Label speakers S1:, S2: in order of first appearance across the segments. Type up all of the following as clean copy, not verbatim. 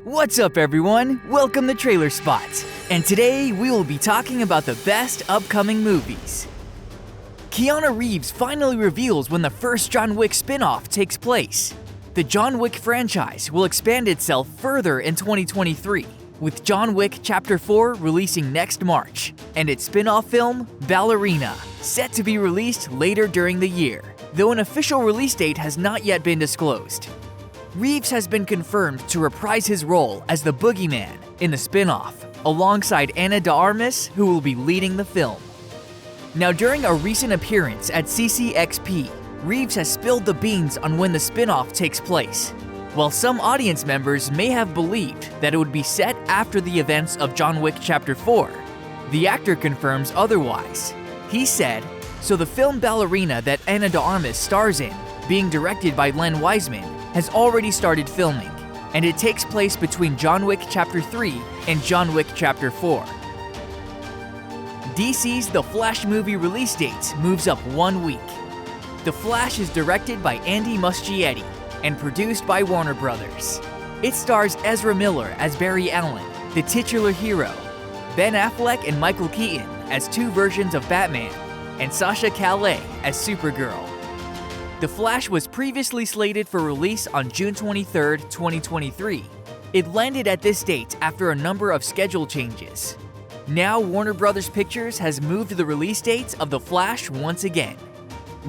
S1: What's up everyone? Welcome to TrailerSpot, and today we will be talking about the best upcoming movies. Keanu Reeves finally reveals when the first John Wick spin-off takes place. The John Wick franchise will expand itself further in 2023, with John Wick Chapter 4 releasing next March, and its spin-off film, Ballerina, set to be released later during the year, though an official release date has not yet been disclosed. Reeves has been confirmed to reprise his role as the Boogeyman in the spin-off, alongside Ana de Armas, who will be leading the film. Now, during a recent appearance at CCXP, Reeves has spilled the beans on when the spin-off takes place. While some audience members may have believed that it would be set after the events of John Wick Chapter 4, the actor confirms otherwise. He said, "So the film Ballerina that Ana de Armas stars in, being directed by Len Wiseman, has already started filming, and it takes place between John Wick Chapter 3 and John Wick Chapter 4. DC's The Flash movie release date moves up 1 week. The Flash is directed by Andy Muschietti and produced by Warner Brothers. It stars Ezra Miller as Barry Allen, the titular hero, Ben Affleck and Michael Keaton as two versions of Batman, and Sasha Calle as Supergirl. The Flash was previously slated for release on June 23, 2023. It landed at this date after a number of schedule changes. Now Warner Brothers Pictures has moved the release dates of The Flash once again.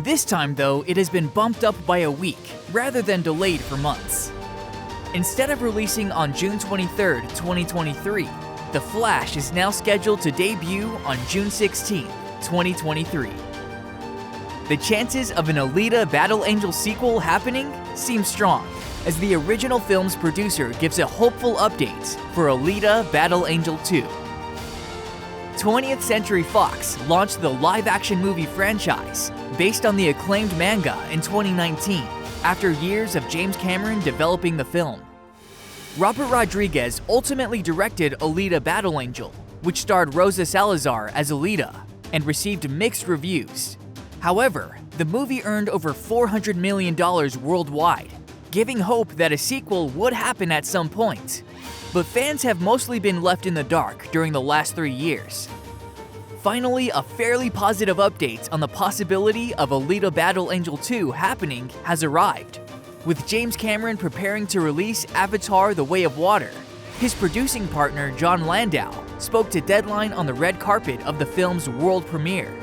S1: This time though, it has been bumped up by a week, rather than delayed for months. Instead of releasing on June 23, 2023, The Flash is now scheduled to debut on June 16, 2023. The chances of an Alita Battle Angel sequel happening seem strong, as the original film's producer gives a hopeful update for Alita Battle Angel 2. 20th Century Fox launched the live-action movie franchise based on the acclaimed manga in 2019, after years of James Cameron developing the film. Robert Rodriguez ultimately directed Alita Battle Angel, which starred Rosa Salazar as Alita, and received mixed reviews. However, the movie earned over $400 million worldwide, giving hope that a sequel would happen at some point. But fans have mostly been left in the dark during the last 3 years. Finally, a fairly positive update on the possibility of Alita Battle Angel 2 happening has arrived. With James Cameron preparing to release Avatar: The Way of Water, his producing partner John Landau spoke to Deadline on the red carpet of the film's world premiere.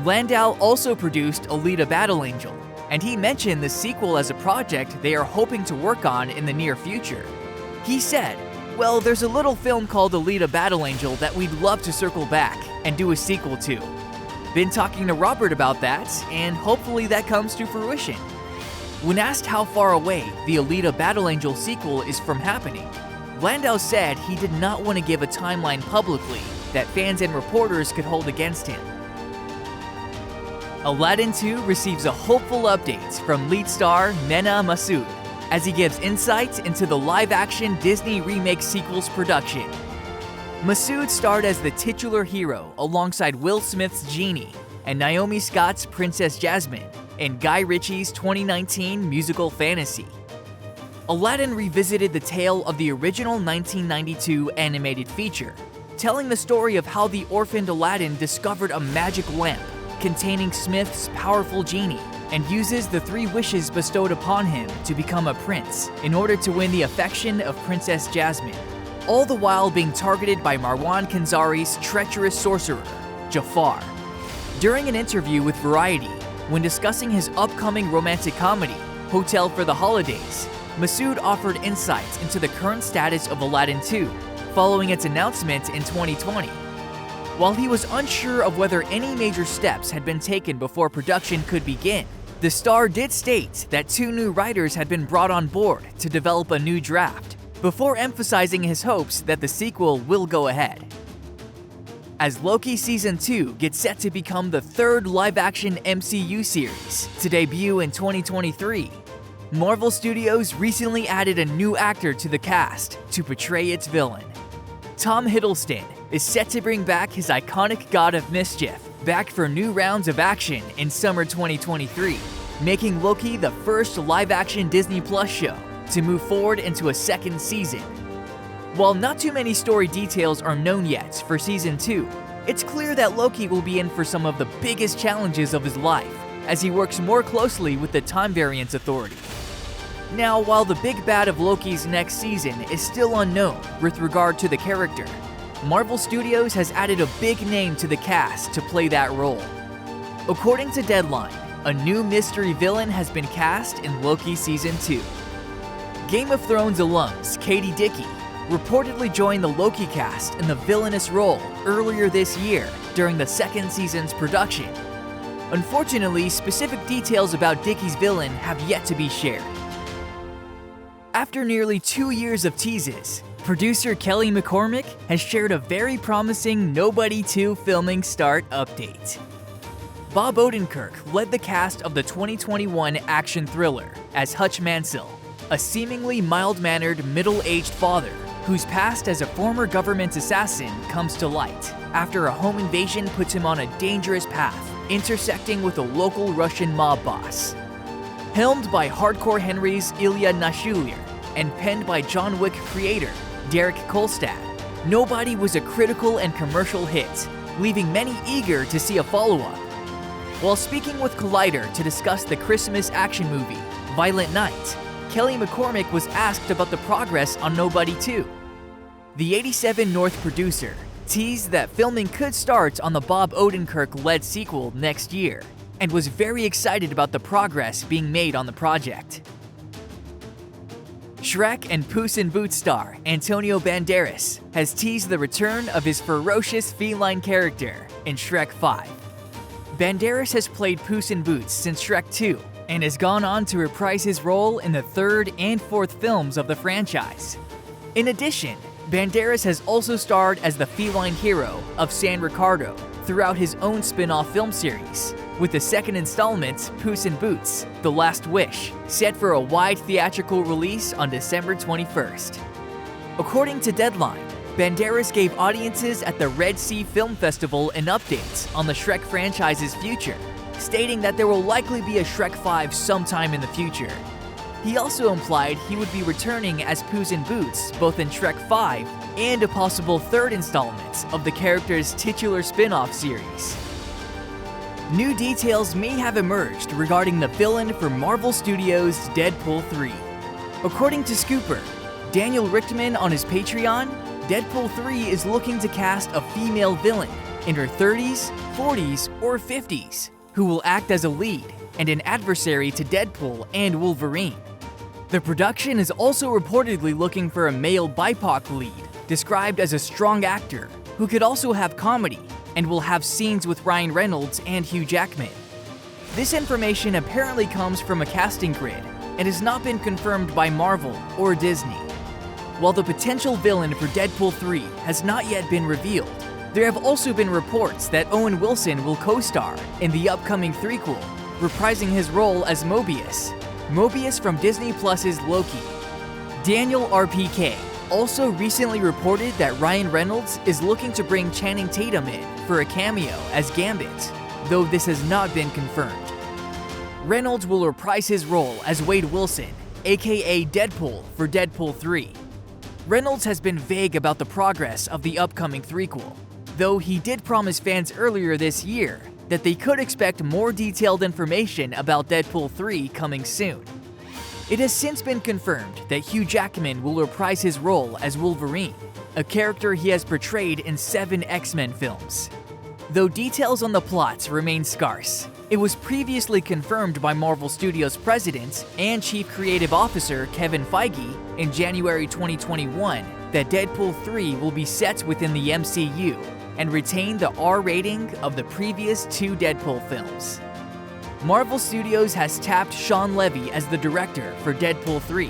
S1: Landau also produced Alita Battle Angel, and he mentioned the sequel as a project they are hoping to work on in the near future. He said, "Well, there's a little film called Alita Battle Angel that we'd love to circle back and do a sequel to. Been talking to Robert about that, and hopefully that comes to fruition." When asked how far away the Alita Battle Angel sequel is from happening, Landau said he did not want to give a timeline publicly that fans and reporters could hold against him. Aladdin 2 receives a hopeful update from lead star Mena Massoud as he gives insights into the live-action Disney remake sequel's production. Massoud starred as the titular hero alongside Will Smith's Genie and Naomi Scott's Princess Jasmine in Guy Ritchie's 2019 musical Fantasy. Aladdin revisited the tale of the original 1992 animated feature, telling the story of how the orphaned Aladdin discovered a magic lamp containing Smith's powerful genie, and uses the 3 wishes bestowed upon him to become a prince in order to win the affection of Princess Jasmine, all the while being targeted by Marwan Kenzari's treacherous sorcerer, Jafar. During an interview with Variety, when discussing his upcoming romantic comedy, Hotel for the Holidays, Massoud offered insights into the current status of Aladdin 2, following its announcement in 2020. While he was unsure of whether any major steps had been taken before production could begin, the star did state that 2 new writers had been brought on board to develop a new draft, before emphasizing his hopes that the sequel will go ahead. As Loki Season 2 gets set to become the 3rd live-action MCU series to debut in 2023, Marvel Studios recently added a new actor to the cast to portray its villain. Tom Hiddleston is set to bring back his iconic God of Mischief back for new rounds of action in summer 2023, making Loki the first live-action Disney Plus show to move forward into a second season. While not too many story details are known yet for Season 2, it's clear that Loki will be in for some of the biggest challenges of his life as he works more closely with the Time Variance Authority. Now, while the big bad of Loki's next season is still unknown with regard to the character, Marvel Studios has added a big name to the cast to play that role. According to Deadline, a new mystery villain has been cast in Loki Season 2. Game of Thrones alums Katie Dickey reportedly joined the Loki cast in the villainous role earlier this year during the second season's production. Unfortunately, specific details about Dickey's villain have yet to be shared. After nearly 2 years of teases, producer Kelly McCormick has shared a very promising Nobody 2 filming start update. Bob Odenkirk led the cast of the 2021 action thriller as Hutch Mansell, a seemingly mild-mannered, middle-aged father whose past as a former government assassin comes to light after a home invasion puts him on a dangerous path, intersecting with a local Russian mob boss. Helmed by Hardcore Henry's Ilya Naishuller and penned by John Wick creator Derek Kolstad, Nobody was a critical and commercial hit, leaving many eager to see a follow-up. While speaking with Collider to discuss the Christmas action movie, Violent Night, Kelly McCormick was asked about the progress on Nobody 2. The 87 North producer teased that filming could start on the Bob Odenkirk-led sequel next year, and was very excited about the progress being made on the project. Shrek and Puss in Boots star Antonio Banderas has teased the return of his ferocious feline character in Shrek 5. Banderas has played Puss in Boots since Shrek 2 and has gone on to reprise his role in the third and fourth films of the franchise. In addition, Banderas has also starred as the feline hero of San Ricardo throughout his own spin-off film series, with the second installment, Puss in Boots: The Last Wish, set for a wide theatrical release on December 21st. According to Deadline, Banderas gave audiences at the Red Sea Film Festival an update on the Shrek franchise's future, stating that there will likely be a Shrek 5 sometime in the future. He also implied he would be returning as Puss in Boots both in Shrek 5 and a possible third installment of the character's titular spin-off series. New details may have emerged regarding the villain for Marvel Studios' Deadpool 3. According to Scooper, Daniel Richtman on his Patreon, Deadpool 3 is looking to cast a female villain in her 30s, 40s, or 50s who will act as a lead and an adversary to Deadpool and Wolverine. The production is also reportedly looking for a male BIPOC lead, described as a strong actor who could also have comedy and will have scenes with Ryan Reynolds and Hugh Jackman. This information apparently comes from a casting grid and has not been confirmed by Marvel or Disney. While the potential villain for Deadpool 3 has not yet been revealed, there have also been reports that Owen Wilson will co-star in the upcoming threequel, reprising his role as Mobius from Disney Plus's Loki. Daniel RPK also recently reported that Ryan Reynolds is looking to bring Channing Tatum in for a cameo as Gambit, though this has not been confirmed. Reynolds will reprise his role as Wade Wilson, aka Deadpool, for Deadpool 3. Reynolds has been vague about the progress of the upcoming threequel, though he did promise fans earlier this year that they could expect more detailed information about Deadpool 3 coming soon. It has since been confirmed that Hugh Jackman will reprise his role as Wolverine, a character he has portrayed in 7 X-Men films. Though details on the plots remain scarce, it was previously confirmed by Marvel Studios president and chief creative officer Kevin Feige in January 2021 that Deadpool 3 will be set within the MCU and retain the R rating of the previous 2 Deadpool films. Marvel Studios has tapped Shawn Levy as the director for Deadpool 3.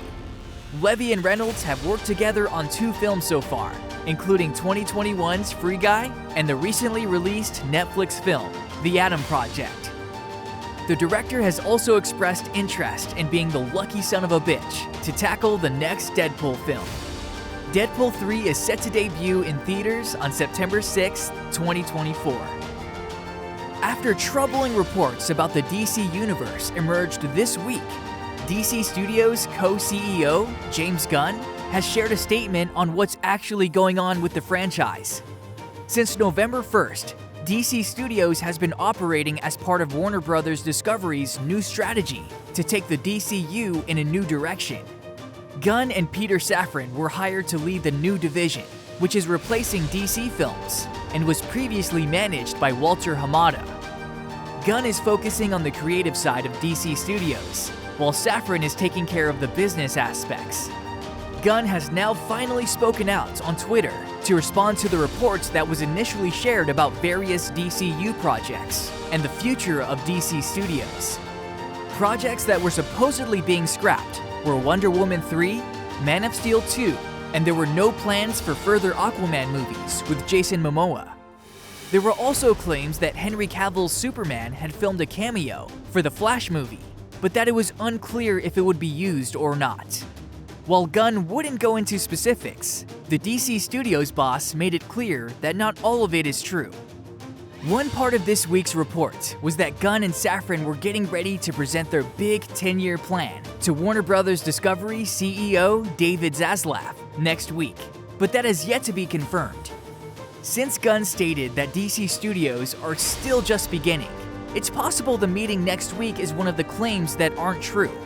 S1: Levy and Reynolds have worked together on 2 films so far, including 2021's Free Guy and the recently released Netflix film, The Atom Project. The director has also expressed interest in being the lucky son of a bitch to tackle the next Deadpool film. Deadpool 3 is set to debut in theaters on September 6, 2024. After troubling reports about the DC Universe emerged this week, DC Studios co-CEO James Gunn has shared a statement on what's actually going on with the franchise. Since November 1st, DC Studios has been operating as part of Warner Bros. Discovery's new strategy to take the DCU in a new direction. Gunn and Peter Safran were hired to lead the new division, which is replacing DC Films and was previously managed by Walter Hamada. Gunn is focusing on the creative side of DC Studios, while Safran is taking care of the business aspects. Gunn has now finally spoken out on Twitter to respond to the reports that was initially shared about various DCU projects and the future of DC Studios. Projects that were supposedly being scrapped were Wonder Woman 3, Man of Steel 2, and there were no plans for further Aquaman movies with Jason Momoa. There were also claims that Henry Cavill's Superman had filmed a cameo for the Flash movie, but that it was unclear if it would be used or not. While Gunn wouldn't go into specifics, the DC Studios boss made it clear that not all of it is true. One part of this week's report was that Gunn and Safran were getting ready to present their big 10-year plan to Warner Bros. Discovery CEO David Zaslav next week, but that has yet to be confirmed. Since Gunn stated that DC Studios are still just beginning, it's possible the meeting next week is one of the claims that aren't true.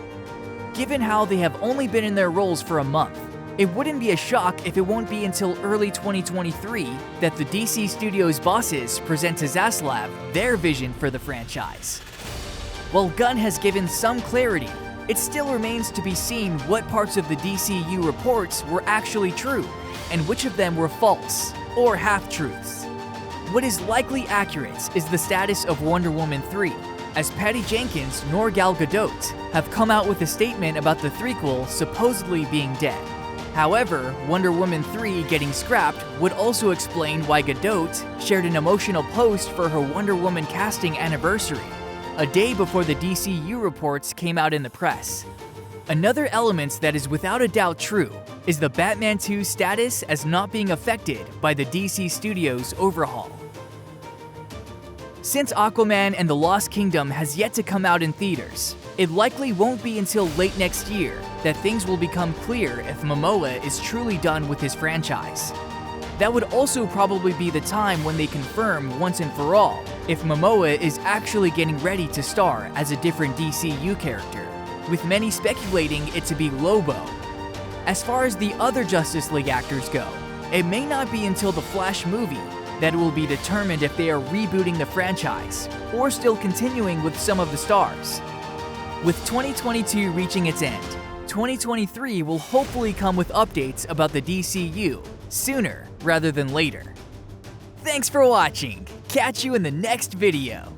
S1: Given how they have only been in their roles for a month, it wouldn't be a shock if it won't be until early 2023 that the DC Studios bosses present to Zaslav their vision for the franchise. While Gunn has given some clarity, it still remains to be seen what parts of the DCU reports were actually true, and which of them were false or half-truths. What is likely accurate is the status of Wonder Woman 3, as Patty Jenkins nor Gal Gadot have come out with a statement about the threequel supposedly being dead. However, Wonder Woman 3 getting scrapped would also explain why Gadot shared an emotional post for her Wonder Woman casting anniversary, a day before the DCU reports came out in the press. Another element that is without a doubt true is the Batman 2 status as not being affected by the DC Studios overhaul. Since Aquaman and the Lost Kingdom has yet to come out in theaters, it likely won't be until late next year that things will become clear if Momoa is truly done with his franchise. That would also probably be the time when they confirm once and for all if Momoa is actually getting ready to star as a different DCU character, with many speculating it to be Lobo. As far as the other Justice League actors go, it may not be until the Flash movie that it will be determined if they are rebooting the franchise or still continuing with some of the stars. With 2022 reaching its end, 2023 will hopefully come with updates about the DCU sooner rather than later. Thanks for watching. Catch you in the next video.